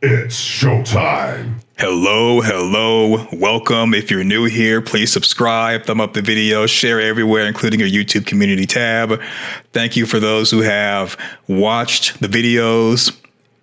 It's showtime. Hello. Welcome. If you're new here, please subscribe, thumb up the video, share everywhere, including your YouTube community tab. Thank you for those who have watched the videos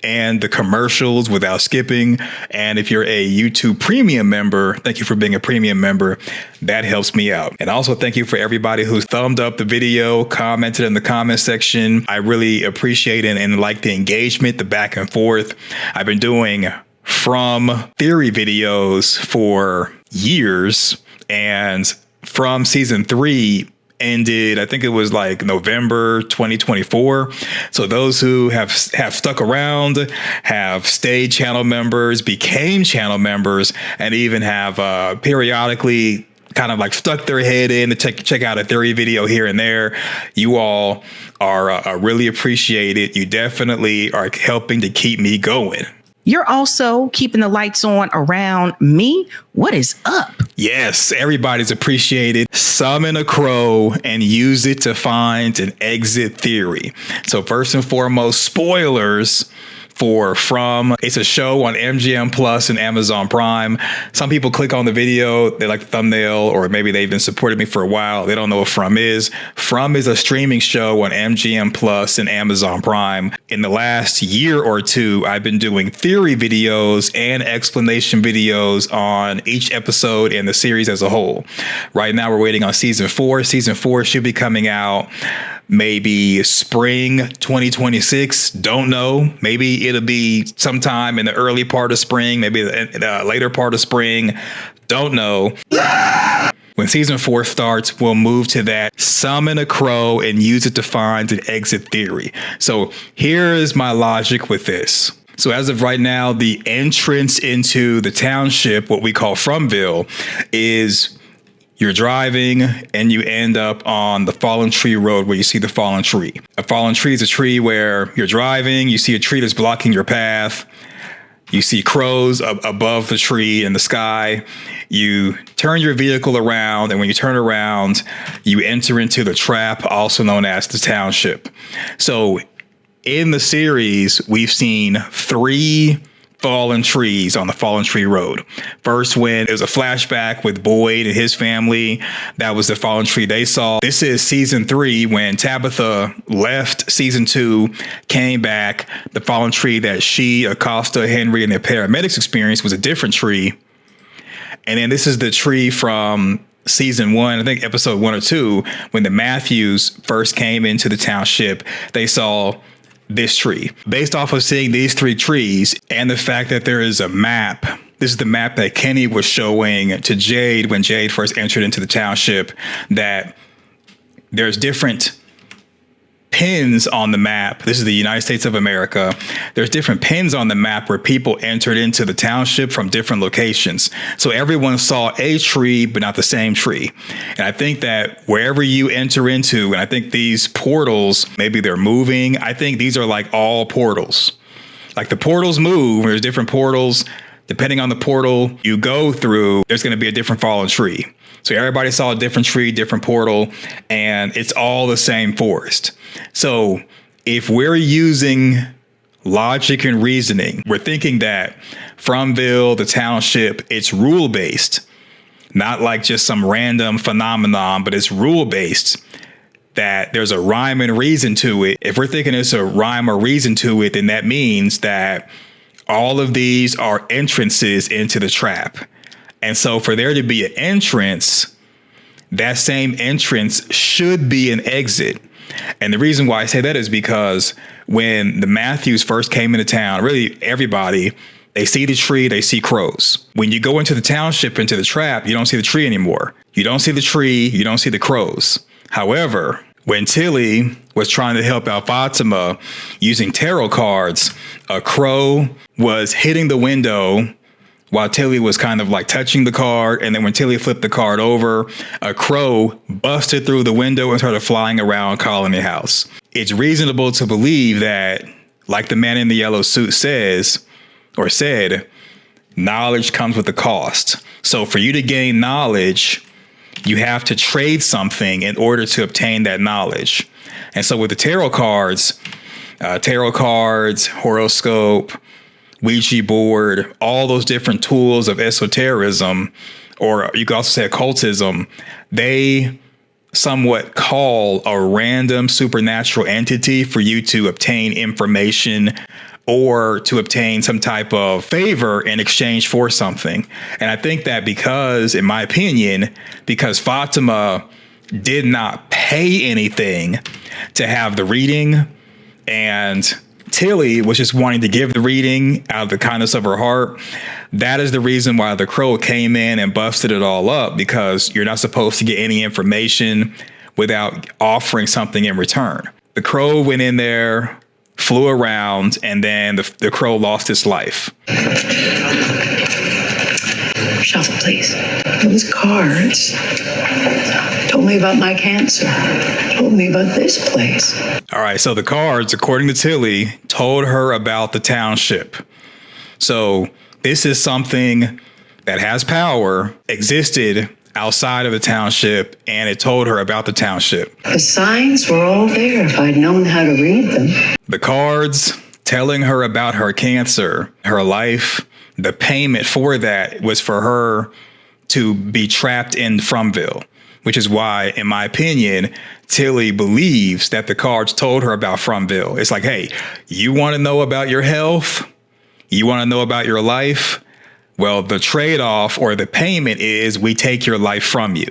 and the commercials without skipping. And if you're a YouTube premium member, thank you for being a premium member. That helps me out. And also thank you for everybody who's thumbed up the video, commented in the comment section. I really appreciate it and like the engagement, the back and forth. I've been doing From theory videos for years, and From season 3 ended, I think it was like November 2024. So those who have stuck around, have stayed channel members, became channel members, and even have periodically kind of like stuck their head in to check out a theory video here and there. You all are really appreciated. You definitely are helping to keep me going. You're also keeping the lights on around me. What is up? Yes, everybody's appreciated. Summon a crow and use it to find an exit theory. So first and foremost, spoilers for From. It's a show on MGM Plus and Amazon Prime. Some people click on the video, they like the thumbnail, or maybe they've been supporting me for a while. They don't know what From is. From is a streaming show on MGM Plus and Amazon Prime. In the last year or two, I've been doing theory videos and explanation videos on each episode and the series as a whole. Right now, we're waiting on season 4. Season 4 should be coming out maybe spring 2026. Don't know. Maybe it'll be sometime in the early part of spring, maybe the later part of spring. Don't know. When season 4 starts, we'll move to that summon a crow and use it to find an exit theory. So here is my logic with this. So as of right now, the entrance into the township, what we call Fromville, is you're driving and you end up on the fallen tree road where you see the fallen tree. A fallen tree is a tree where you're driving, you see a tree that's blocking your path. You see crows above the tree in the sky. You turn your vehicle around, and when you turn around, you enter into the trap, also known as the township. So in the series, we've seen 3 fallen trees on the fallen tree road. First, when it was a flashback with Boyd and his family, that was the fallen tree they saw. This is season 3 when Tabitha left season 2, came back. The fallen tree that she, Acosta, Henry, and the paramedics experienced was a different tree. And then this is the tree from season 1, I think episode 1 or 2, when the Matthews first came into the township. They saw this tree. Based off of seeing these 3 trees and the fact that there is a map, this is the map that Kenny was showing to Jade when Jade first entered into the township, that there's different pins on the map. This is the United States of America. There's different pins on the map where people entered into the township from different locations. So everyone saw a tree, but not the same tree. And I think that wherever you enter into, and I think these portals, maybe they're moving. I think these are like all portals. Like the portals move, there's different portals. Depending on the portal you go through, there's going to be a different fallen tree. So everybody saw a different tree, different portal, and it's all the same forest. So if we're using logic and reasoning, we're thinking that Fromville, the township, it's rule-based, not like just some random phenomenon, but it's rule-based, that there's a rhyme and reason to it. If we're thinking it's a rhyme or reason to it, then that means that all of these are entrances into the trap. And so for there to be an entrance, that same entrance should be an exit. And the reason why I say that is because when the Matthews first came into town, really everybody, they see the tree, they see crows. When you go into the township, into the trap, you don't see the tree anymore. You don't see the tree, you don't see the crows. However, when Tilly was trying to help out Fatima using tarot cards, a crow was hitting the window while Tilly was kind of like touching the card. And then when Tilly flipped the card over, a crow busted through the window and started flying around Colony House. It's reasonable to believe that, like the man in the yellow suit says, or said, knowledge comes with a cost. So for you to gain knowledge, you have to trade something in order to obtain that knowledge. And so with the tarot cards, horoscope, Ouija board, all those different tools of esotericism, or you could also say occultism, they somewhat call a random supernatural entity for you to obtain information or to obtain some type of favor in exchange for something. And I think that because, in my opinion, because Fatima did not pay anything to have the reading, and Tilly was just wanting to give the reading out of the kindness of her heart, that is the reason why the crow came in and busted it all up, because you're not supposed to get any information without offering something in return. The crow went in there, flew around, and then the crow lost its life. Shuffle, please. Those cards told me about my cancer. Told me about this place. All right, so the cards, according to Tilly, told her about the township. So this is something that has power, existed outside of the township, and it told her about the township. The signs were all there if I'd known how to read them. The cards telling her about her cancer, her life, the payment for that was for her to be trapped in Fromville, which is why, in my opinion, Tilly believes that the cards told her about Fromville. It's like, hey, you want to know about your health? You want to know about your life? Well, the trade-off or the payment is we take your life from you.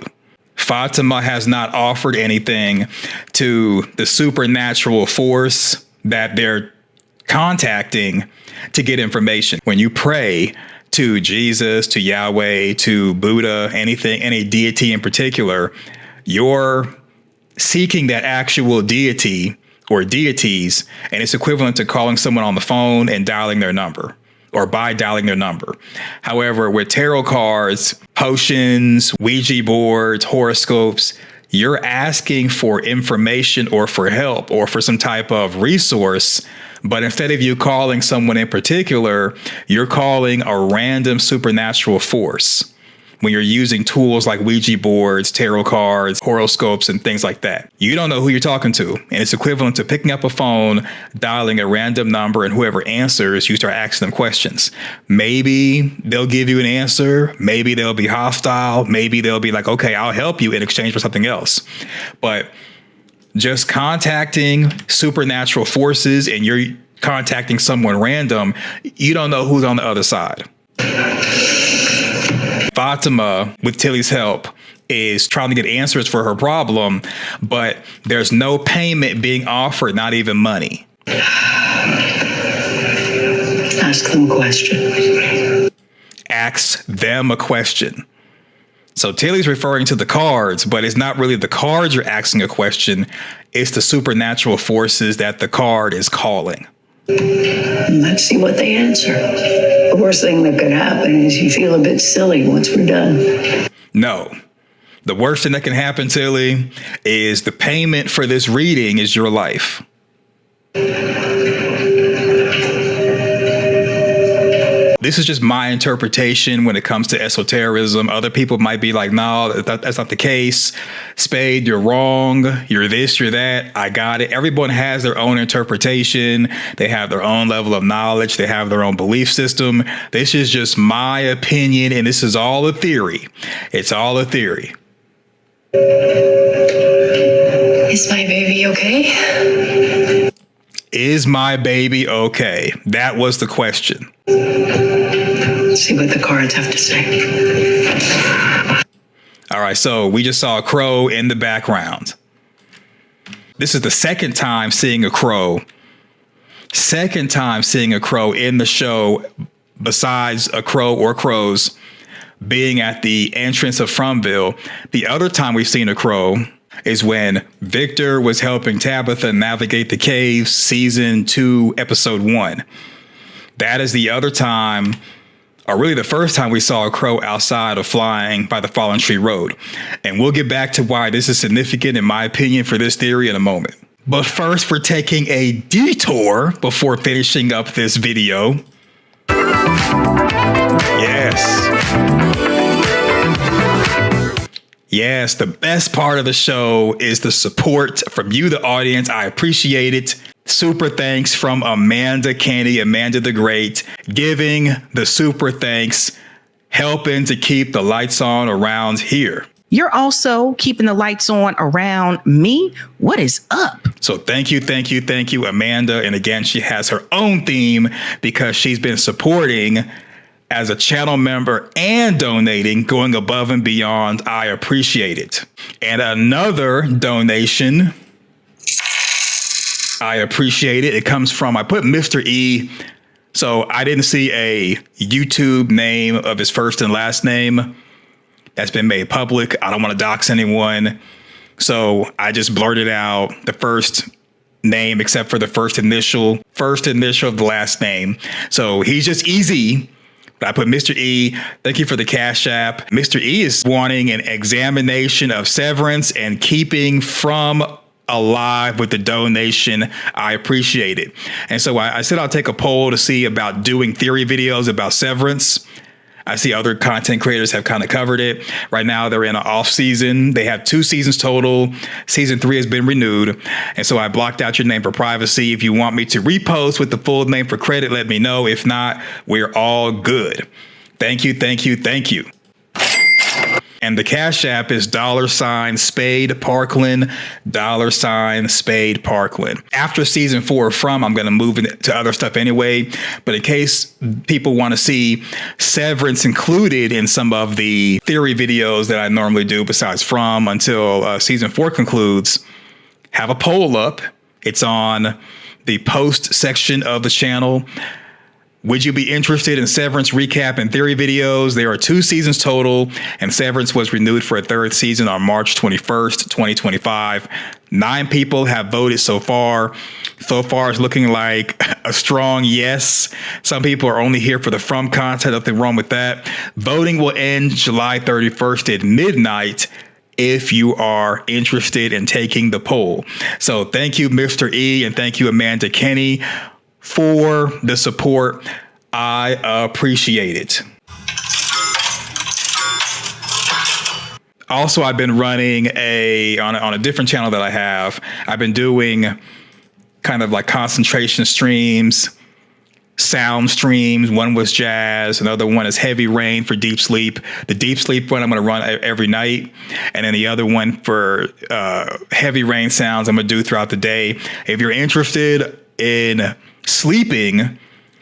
Fatima has not offered anything to the supernatural force that they're contacting to get information. When you pray to Jesus, to Yahweh, to Buddha, anything, any deity in particular, you're seeking that actual deity or deities, and it's equivalent to calling someone on the phone and dialing their number, or by dialing their number. However, with tarot cards, potions, Ouija boards, horoscopes, you're asking for information or for help or for some type of resource. But instead of you calling someone in particular, you're calling a random supernatural force when you're using tools like Ouija boards, tarot cards, horoscopes, and things like that. You don't know who you're talking to. And it's equivalent to picking up a phone, dialing a random number, and whoever answers, you start asking them questions. Maybe they'll give you an answer. Maybe they'll be hostile. Maybe they'll be like, okay, I'll help you in exchange for something else. But just contacting supernatural forces and you're contacting someone random, you don't know who's on the other side. Fatima, with Tilly's help, is trying to get answers for her problem, but there's no payment being offered, not even money. Ask them a question. Ask them a question. So Tilly's referring to the cards, but it's not really the cards you're asking a question. It's the supernatural forces that the card is calling. Let's see what they answer. The worst thing that could happen is you feel a bit silly once we're done. No. The worst thing that can happen, Tilly, is the payment for this reading is your life. This is just my interpretation when it comes to esotericism. Other people might be like, no, that's not the case. Spade, you're wrong. You're this, you're that. I got it. Everyone has their own interpretation. They have their own level of knowledge. They have their own belief system. This is just my opinion, and this is all a theory. It's all a theory. Is my baby okay? Is my baby okay? That was the question. See what the cards have to say. All right, so we just saw a crow in the background. This is the second time seeing a crow. Second time seeing a crow in the show, besides a crow or crows being at the entrance of Fromville. The other time we've seen a crow is when Victor was helping Tabitha navigate the caves, season 2, episode 1. That is the other time, or really the first time we saw a crow outside of Flying by the Fallen Tree Road. And we'll get back to why this is significant, in my opinion, for this theory in a moment. But first, we're taking a detour before finishing up this video. Yes, the best part of the show is the support from you, the audience. I appreciate it. super thanks from Amanda Kenny, Amanda the Great, giving the super thanks, helping to keep the lights on around here. You're also keeping the lights on around me. What is up? So thank you, Amanda. And again, she has her own theme because she's been supporting as a channel member and donating, going above and beyond. I appreciate it. And another donation, I appreciate it. It comes from, I put Mr. E. So I didn't see a YouTube name of his first and last name that's been made public. I don't want to dox anyone. So I just blurted out the first name except for the first initial of the last name. So he's just easy. But I put Mr. E. Thank you for the Cash App. Mr. E is wanting an examination of Severance and keeping from alive with the donation. I appreciate it. And so I said I'll take a poll to see about doing theory videos about Severance. I see other content creators have kind of covered it. Right now, they're in an off season. They have 2 seasons total. Season 3 has been renewed. And so I blocked out your name for privacy. If you want me to repost with the full name for credit, let me know. If not, we're all good. Thank you. And the Cash App is $Spade Parkland, $Spade Parkland. After season 4 from, I'm going to move into other stuff anyway. But in case people want to see Severance included in some of the theory videos that I normally do besides from until season 4 concludes, have a poll up. It's on the post section of the channel. Would you be interested in Severance recap and theory videos? There are 2 seasons total, and Severance was renewed for a 3rd season on March 21st, 2025. 9 people have voted so far. So far, it's looking like a strong yes. Some people are only here for the from content. Nothing wrong with that. Voting will end July 31st at midnight if you are interested in taking the poll. So thank you, Mr. E, and thank you, Amanda Kenny, for the support. I appreciate it. Also, I've been running on a different channel that I have. I've been doing kind of like concentration streams, sound streams. One was jazz. Another one is heavy rain for deep sleep. The deep sleep one I'm going to run every night. And then the other one for heavy rain sounds I'm going to do throughout the day. If you're interested in sleeping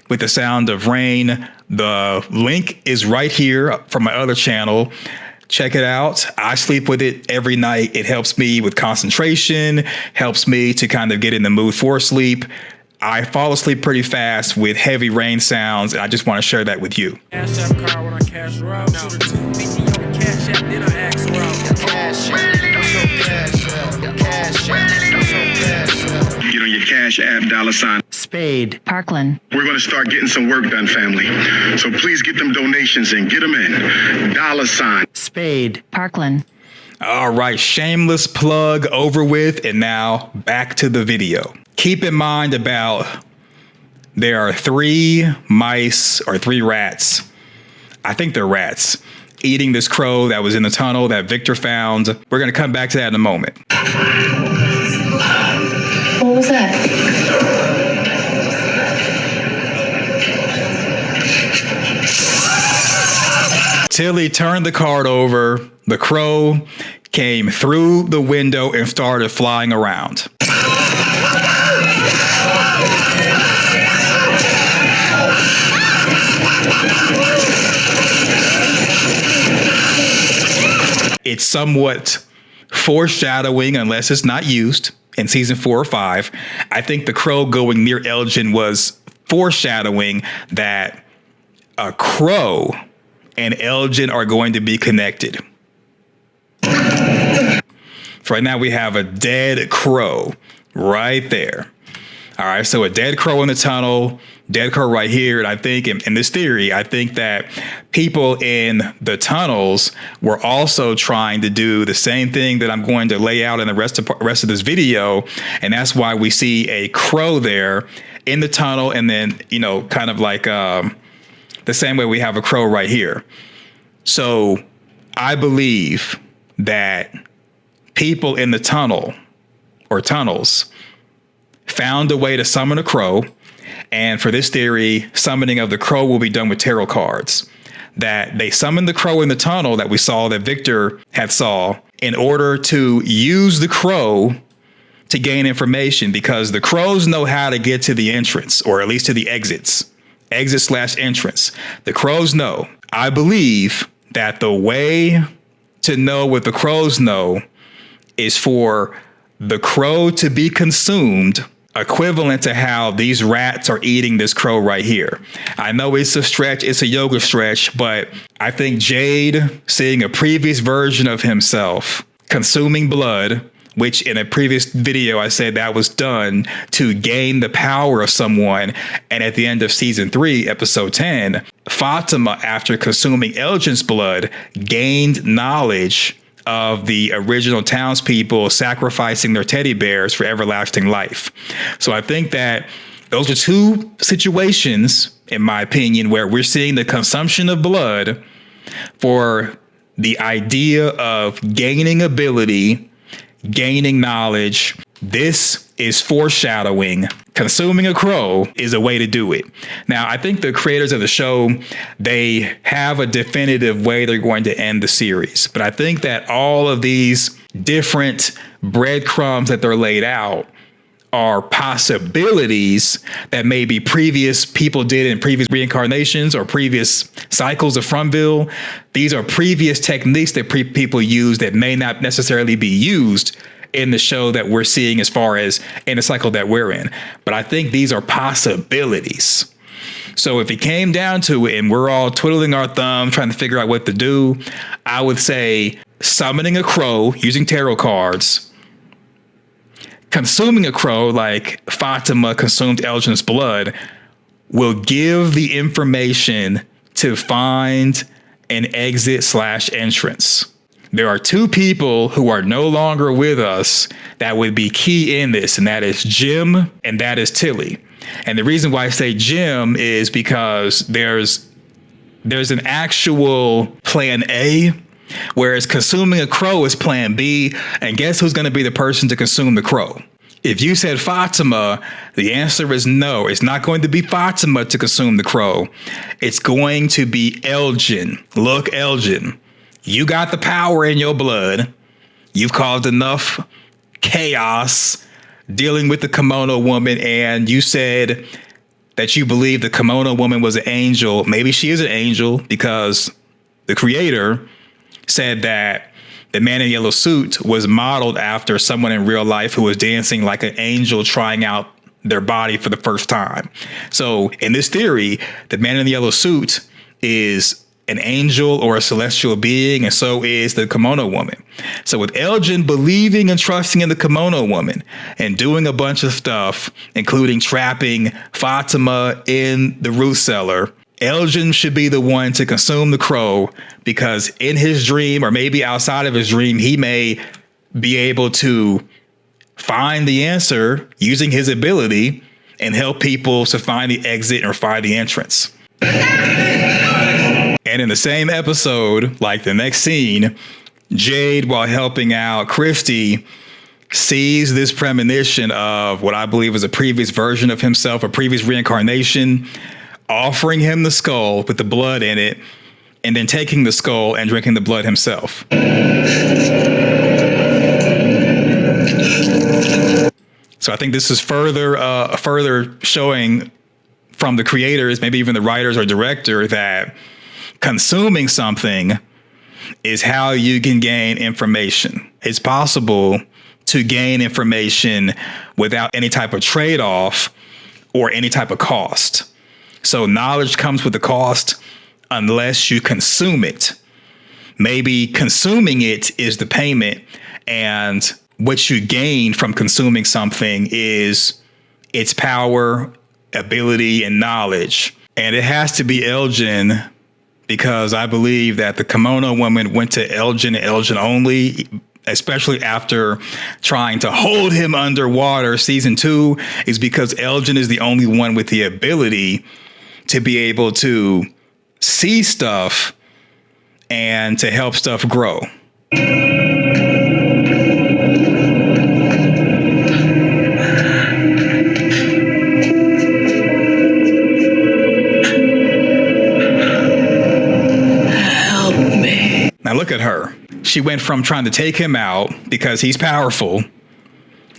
with the sound of rain, the link is right here from my other channel. Check it out. I sleep with it every night. It helps me with concentration, helps me to kind of get in the mood for sleep. I fall asleep pretty fast with heavy rain sounds, and I just want to share that with you. Cash App card when I cash her out. Shoot her 250 on the Cash App, then I ask her out. Cash App, what's your Cash App? Cash App, what's your Cash App? Get on your Cash App, Spade Parkland. We're going to start getting some work done, family. So please get them donations and get them in. Spade Parkland. All right, shameless plug over with, and now back to the video. Keep in mind there are 3 mice or 3 rats. I think they're rats eating this crow that was in the tunnel that Victor found. We're going to come back to that in a moment. What was that? Tilly turned the card over. The crow came through the window and started flying around. It's somewhat foreshadowing, unless it's not used in season 4 or 5. I think the crow going near Elgin was foreshadowing that a crow and Elgin are going to be connected. So right now we have a dead crow right there. All right, so a dead crow in the tunnel, dead crow right here. And I think in this theory, I think that people in the tunnels were also trying to do the same thing that I'm going to lay out in the rest of this video. And that's why we see a crow there in the tunnel. And then, you know, kind of like the same way we have a crow right here. So I believe that people in the tunnel or tunnels found a way to summon a crow. And for this theory, summoning of the crow will be done with tarot cards. That they summoned the crow in the tunnel that we saw, that Victor had saw, in order to use the crow to gain information, because the crows know how to get to the entrance, or at least to the exit/entrance. The crows know. I believe that the way to know what the crows know is for the crow to be consumed, equivalent to how these rats are eating this crow right here. I know it's a stretch, it's a yoga stretch, but I think Jade seeing a previous version of himself consuming blood, which in a previous video I said that was done to gain the power of someone. And at the end of season 3, episode 10, Fatima, after consuming Elgin's blood, gained knowledge of the original townspeople sacrificing their teddy bears for everlasting life. So I think that those are two situations, in my opinion, where we're seeing the consumption of blood for the idea of gaining ability, gaining knowledge. This is foreshadowing. Consuming a crow is a way to do it. Now, I think the creators of the show, they have a definitive way they're going to end the series. But I think that all of these different breadcrumbs that they're laid out are possibilities that maybe previous people did in previous reincarnations or previous cycles of Fromville. These are previous techniques that people use that may not necessarily be used in the show that we're seeing as far as in the cycle that we're in. But I think these are possibilities. So if it came down to it and we're all twiddling our thumb trying to figure out what to do, I would say summoning a crow using tarot cards, consuming a crow like Fatima consumed Elgin's blood, will give the information to find an exit/entrance. There are two people who are no longer with us that would be key in this, and that is Jim and that is Tilly. And the reason why I say Jim is because there's an actual plan A, whereas consuming a crow is plan B. And guess who's going to be the person to consume the crow? If you said Fatima, the answer is no. It's not going to be Fatima to consume the crow. It's going to be Elgin. Look, Elgin, you got the power in your blood. You've caused enough chaos dealing with the kimono woman, and you said that you believe the kimono woman was an angel. Maybe she is an angel because the creator said that the man in the yellow suit was modeled after someone in real life who was dancing like an angel trying out their body for the first time. So in this theory, the man in the yellow suit is an angel or a celestial being, and so is the kimono woman. So with Elgin believing and trusting in the kimono woman and doing a bunch of stuff, including trapping Fatima in the root cellar, Elgin should be the one to consume the crow, because in his dream, or maybe outside of his dream, he may be able to find the answer using his ability and help people to find the exit or find the entrance. And in the same episode, like the next scene, Jade, while helping out Christy, sees this premonition of what I believe is a previous version of himself, a previous reincarnation, offering him the skull with the blood in it, and then taking the skull and drinking the blood himself. So I think this is further showing from the creators, maybe even the writers or director, that consuming something is how you can gain information. It's possible to gain information without any type of trade-off or any type of cost. So knowledge comes with a cost unless you consume it. Maybe consuming it is the payment, and what you gain from consuming something is its power, ability, and knowledge. And it has to be Elgin, because I believe that the kimono woman went to Elgin and Elgin only, especially after trying to hold him underwater. Season 2 is because Elgin is the only one with the ability to be able to see stuff and to help stuff grow. Now look at her. She went from trying to take him out because he's powerful.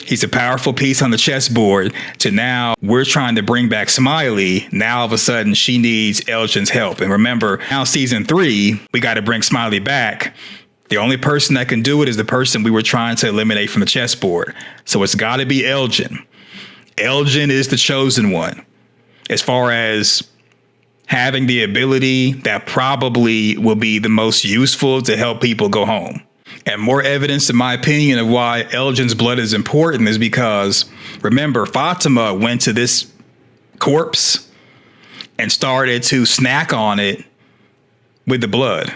He's a powerful piece on the chessboard to now we're trying to bring back Smiley. Now all of a sudden she needs Elgin's help. And remember, now season 3, we got to bring Smiley back. The only person that can do it is the person we were trying to eliminate from the chessboard. So it's got to be Elgin. Elgin is the chosen one. As far as having the ability that probably will be the most useful to help people go home. And more evidence, in my opinion, of why Elgin's blood is important is because, remember, Fatima went to this corpse and started to snack on it with the blood.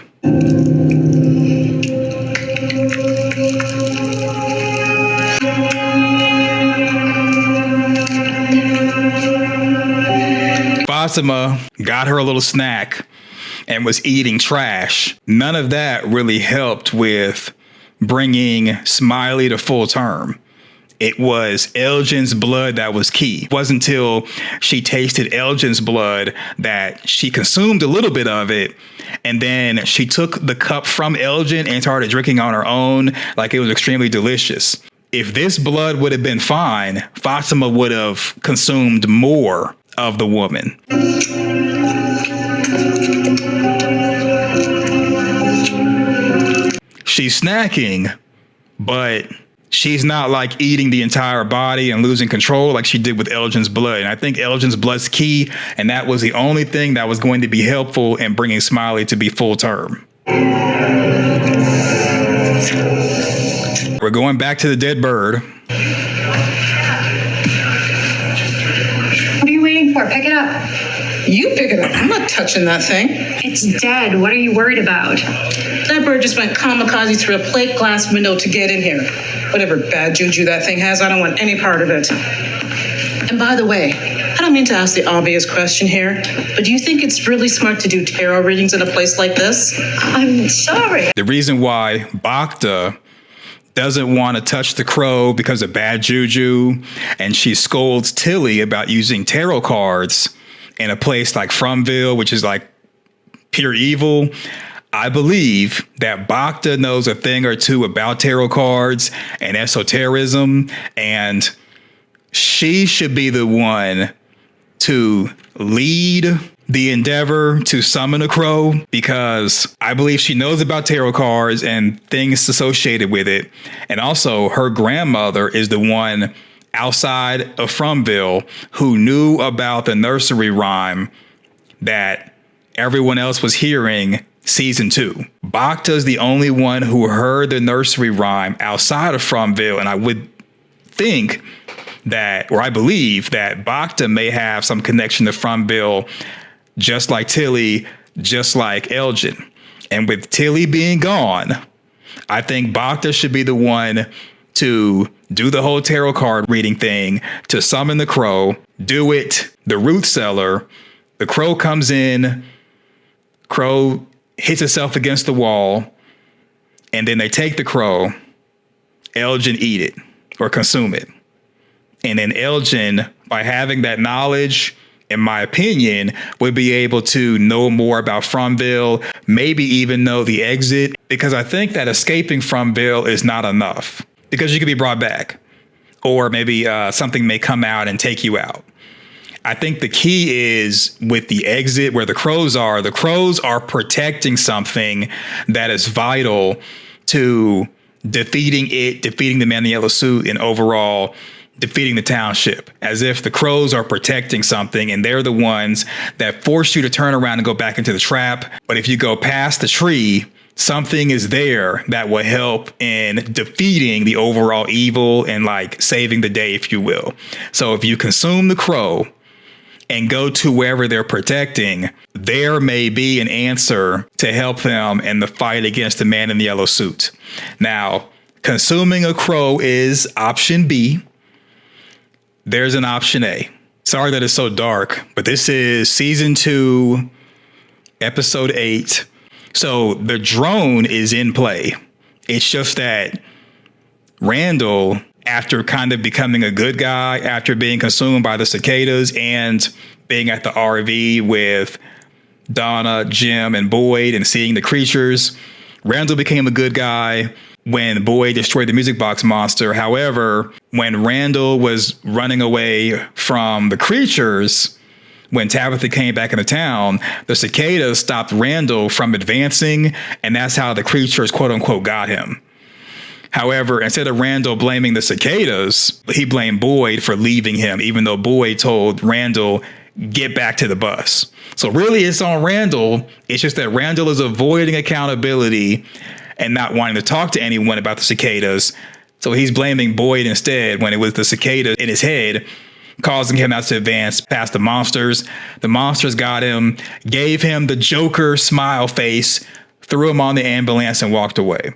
Fatima got her a little snack and was eating trash. None of that really helped with bringing Smiley to full term. It was Elgin's blood that was key. It wasn't until she tasted Elgin's blood that she consumed a little bit of it. And then she took the cup from Elgin and started drinking on her own like it was extremely delicious. If this blood would have been fine, Fatima would have consumed more of the woman. She's snacking, but she's not like eating the entire body and losing control like she did with Elgin's blood. And I think Elgin's blood's key, and that was the only thing that was going to be helpful in bringing Smiley to be full term. We're going back to the dead bird. What are you waiting for? Pick it up. You pick it up. I'm not touching that thing. It's dead. What are you worried about? That bird just went kamikaze through a plate glass window to get in here. Whatever bad juju that thing has, I don't want any part of it. And by the way, I don't mean to ask the obvious question here, but do you think it's really smart to do tarot readings in a place like this? I'm sorry. The reason why Bacta doesn't want to touch the crow because of bad juju, and she scolds Tilly about using tarot cards in a place like Fromville, which is like pure evil. I believe that Bacta knows a thing or two about tarot cards and esotericism, and she should be the one to lead the endeavor to summon a crow, because I believe she knows about tarot cards and things associated with it. And also her grandmother is the one outside of Fromville who knew about the nursery rhyme that everyone else was hearing season 2. Bacta's the only one who heard the nursery rhyme outside of Fromville, and I would think that, or I believe that Bacta may have some connection to Fromville, just like Tilly, just like Elgin. And with Tilly being gone, I think Bacta should be the one to do the whole tarot card reading thing, to summon the crow, do it the Ruth Cellar. The crow comes in, crow hits itself against the wall, and then they take the crow, Elgin eat it or consume it. And then Elgin, by having that knowledge, in my opinion, would be able to know more about Fromville, maybe even know the exit, because I think that escaping Fromville is not enough, because you could be brought back, or maybe something may come out and take you out. I think the key is with the exit where the crows are protecting something that is vital to defeating the man in the yellow suit, and overall defeating the township, as if the crows are protecting something and they're the ones that force you to turn around and go back into the trap. But if you go past the tree, something is there that will help in defeating the overall evil and like saving the day, if you will. So if you consume the crow and go to wherever they're protecting, there may be an answer to help them in the fight against the man in the yellow suit. Now, consuming a crow is option B. There's an option A. Sorry that it's so dark, but this is season 2, episode 8. So the drone is in play. It's just that Randall, after kind of becoming a good guy, after being consumed by the cicadas and being at the RV with Donna, Jim, and Boyd and seeing the creatures, Randall became a good guy when Boyd destroyed the music box monster. However, when Randall was running away from the creatures, when Tabitha came back into town, the cicadas stopped Randall from advancing, and that's how the creatures, quote unquote, got him. However, instead of Randall blaming the cicadas, he blamed Boyd for leaving him, even though Boyd told Randall, get back to the bus. So really it's on Randall. It's just that Randall is avoiding accountability and not wanting to talk to anyone about the cicadas. So he's blaming Boyd instead, when it was the cicada in his head causing him not to advance past the monsters. The monsters got him, gave him the Joker smile face, threw him on the ambulance, and walked away.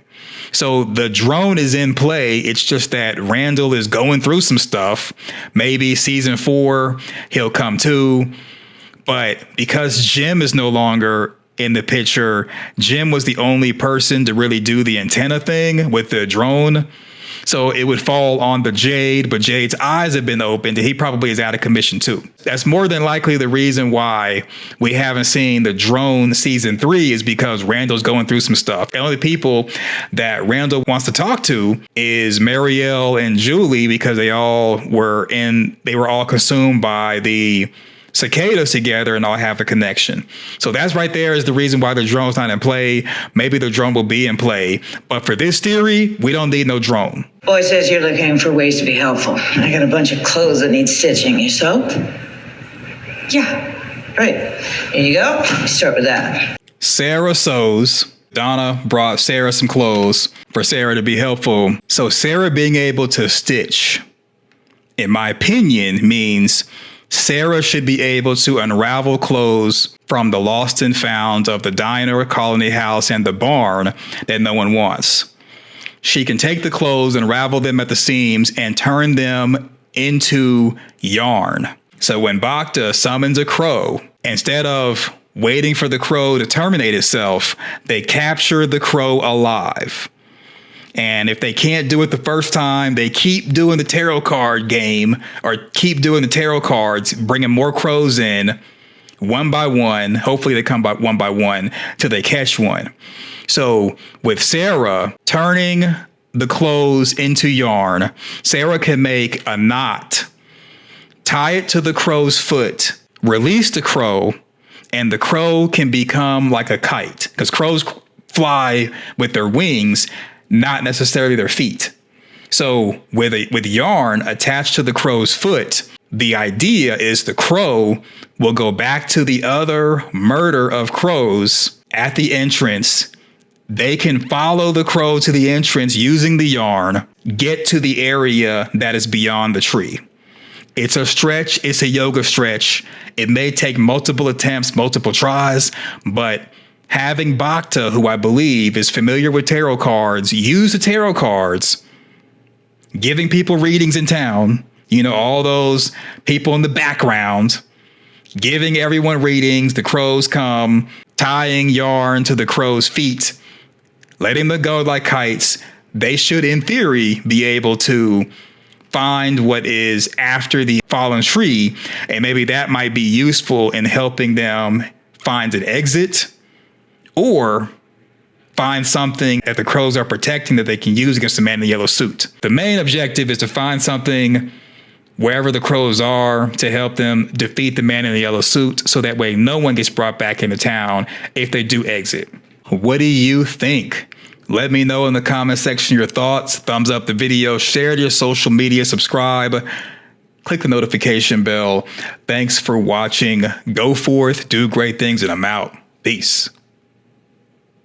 So the drone is in play. It's just that Randall is going through some stuff. Maybe season 4, he'll come to. But because Jim is no longer in the picture, Jim was the only person to really do the antenna thing with the drone. So it would fall on the Jade, but Jade's eyes have been opened and he probably is out of commission too. That's more than likely the reason why we haven't seen the drone season 3 is because Randall's going through some stuff. The only people that Randall wants to talk to is Marielle and Julie because they were all consumed by the cicadas together and all have a connection. So that's right there is the reason why the drone's not in play. Maybe the drone will be in play. But for this theory, we don't need no drone. Boy says you're looking for ways to be helpful. I got a bunch of clothes that need stitching. You sew? Yeah, right. Here you go. Start with that. Sarah sews. Donna brought Sarah some clothes for Sarah to be helpful. So Sarah being able to stitch, in my opinion, means Sarah should be able to unravel clothes from the lost and found of the diner, colony house, and the barn that no one wants. She can take the clothes, unravel them at the seams, and turn them into yarn. So when Bacta summons a crow, instead of waiting for the crow to terminate itself, they capture the crow alive. And if they can't do it the first time, they keep doing the tarot card game or keep doing the tarot cards, bringing more crows in one by one. Hopefully they come by one till they catch one. So with Sarah turning the clothes into yarn, Sarah can make a knot, tie it to the crow's foot, release the crow, and the crow can become like a kite because crows fly with their wings, not necessarily their feet. So with yarn attached to the crow's foot, the idea is the crow will go back to the other murder of crows at the entrance. They can follow the crow to the entrance using the yarn, get to the area that is beyond the tree. It's a stretch. It's a yoga stretch. It may take multiple attempts, multiple tries, but having Bacta, who I believe is familiar with tarot cards, use the tarot cards, giving people readings in town, all those people in the background, giving everyone readings, the crows come, tying yarn to the crow's feet, letting them go like kites. They should, in theory, be able to find what is after the fallen tree, and maybe that might be useful in helping them find an exit or find something that the crows are protecting that they can use against the man in the yellow suit. The main objective is to find something wherever the crows are to help them defeat the man in the yellow suit, so that way no one gets brought back into town if they do exit. What do you think? Let me know in the comment section your thoughts. Thumbs up the video, share it to your social media, subscribe, click the notification bell. Thanks for watching. Go forth, do great things, and I'm out. Peace.